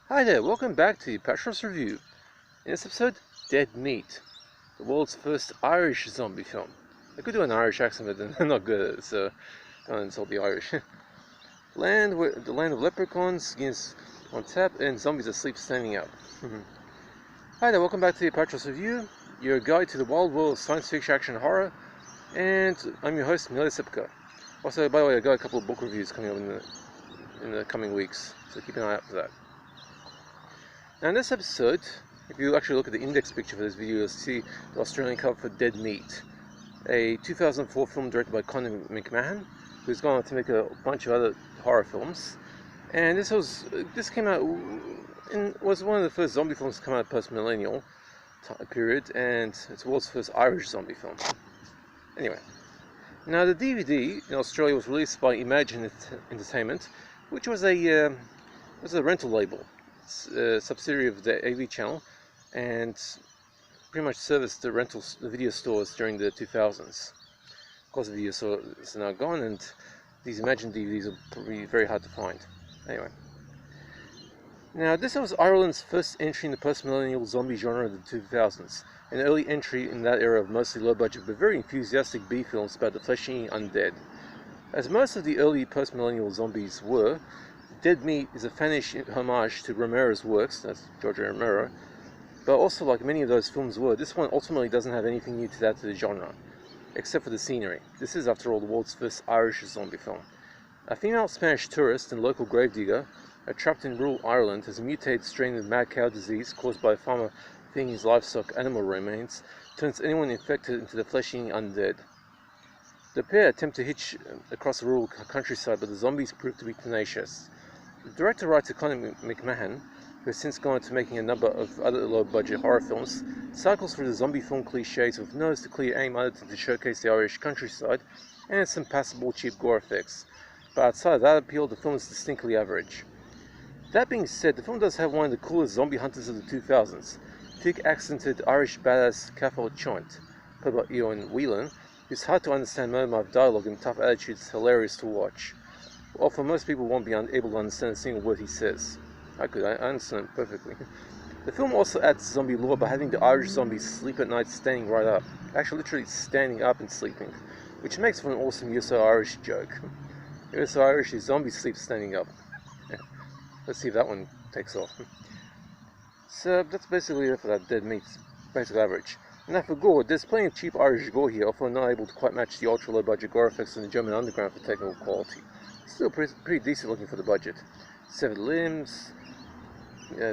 Hi there, welcome back to the Apatros review. In this episode, Dead Meat, the world's first Irish zombie film. I could do an Irish accent, but I'm not good at it, so don't insult the Irish. The land of leprechauns begins on tap, and zombies asleep standing up. Hi there, welcome back to the Apatros review, your guide to the wild world of science fiction, action, and horror, and I'm your host, Millie. Also, by the way, I got a couple of book reviews coming up in the coming weeks, so keep an eye out for that. Now in this episode, if you actually look at the index picture for this video, you'll see the Australian cover for Dead Meat, a 2004 film directed by Conor McMahon, who's gone on to make a bunch of other horror films. And this came out was one of the first zombie films to come out post-millennial period, and it's the world's first Irish zombie film. Anyway, now the DVD in Australia was released by Imagine Entertainment, which was a rental label. A subsidiary of the AV channel, and pretty much serviced the video stores during the 2000s. Of course, the video stores are now gone, and these Imagine DVDs are probably very hard to find. Anyway, now this was Ireland's first entry in the post-millennial zombie genre of the 2000s, an early entry in that era of mostly low-budget but very enthusiastic B films about the flesh-eating undead. As most of the early post-millennial zombies were, Dead Meat is a fanish homage to Romero's works, that's George Romero, but also, like many of those films were, this one ultimately doesn't have anything new to add to the genre, except for the scenery. This is, after all, the world's first Irish zombie film. A female Spanish tourist and local gravedigger, trapped in rural Ireland, has a mutated strain of mad cow disease caused by a farmer feeding his livestock animal remains, turns anyone infected into the flesh-eating undead. The pair attempt to hitch across the rural countryside, but the zombies prove to be tenacious. The director, writer Conor McMahon, who has since gone on to making a number of other low-budget horror films, cycles through the zombie film cliches with no clear aim other than to showcase the Irish countryside and some passable cheap gore effects. But outside of that appeal, the film is distinctly average. That being said, the film does have one of the coolest zombie hunters of the 2000s, thick accented Irish badass Cathal Choint, played by Ewan Whelan, whose hard to understand monomouth dialogue and tough attitude is hilarious to watch. Well, for most people won't be able to understand a single word he says. I understand it perfectly. The film also adds zombie lore by having the Irish zombies sleep at night standing right up. Actually, literally standing up and sleeping, which makes for an awesome "You're so Irish" joke. You're so Irish, the zombies sleep standing up. Let's see if that one takes off. So that's basically it for that Dead Meat. Basically average. Now for gore, there's plenty of cheap Irish gore here, although not able to quite match the ultra low budget gore effects in the German underground for technical quality. Still pretty decent looking for the budget. Severed limbs,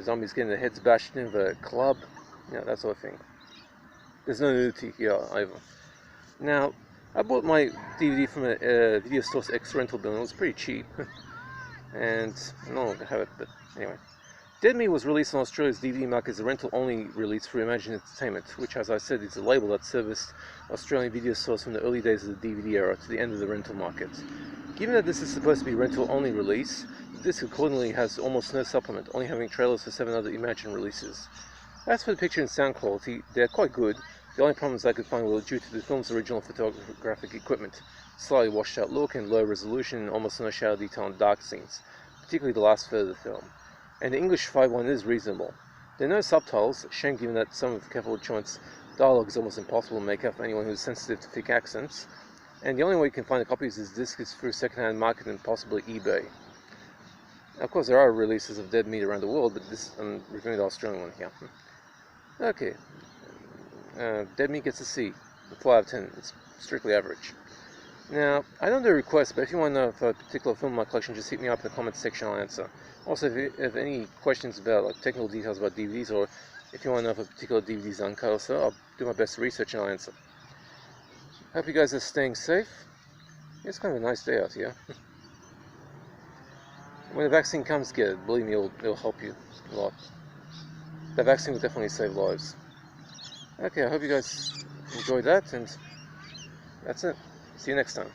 zombies getting their heads bashed in with a club, that sort of thing. There's no nudity here either. Now, I bought my DVD from a video store's ex-rental bin. It was pretty cheap, and no longer have it, but anyway. Dead Meat was released on Australia's DVD market as a rental-only release through Imagine Entertainment, which, as I said, is a label that serviced Australian video stores from the early days of the DVD era to the end of the rental market. Given that this is supposed to be a rental-only release, the disc accordingly has almost no supplement, only having trailers for 7 other Imagine releases. As for the picture and sound quality, they're quite good. The only problems I could find were due to the film's original photographic equipment, slightly washed out look and low resolution and almost no shadow detail on dark scenes, particularly the last third of the film. And the English 5.1 is reasonable. There are no subtitles, a shame given that some of Cathal Choint's dialogue is almost impossible to make out for anyone who's sensitive to thick accents, and the only way you can find a copy of this disc is through second-hand market and possibly eBay. Now, of course, there are releases of Dead Meat around the world, but I'm reviewing the Australian one here. Okay, Dead Meat gets a C, 4 out of 10. It's strictly average. Now, I don't do requests, but if you want to know if a particular film in my collection, just hit me up in the comments section, I'll answer. Also, if you have any questions about technical details about DVDs, or if you want to know if a particular DVD is uncut or so, I'll do my best to research and I'll answer. Hope you guys are staying safe. It's kind of a nice day out here. When the vaccine comes, get it. Believe me, it'll help you a lot. The vaccine will definitely save lives. Okay, I hope you guys enjoyed that, and that's it. See you next time.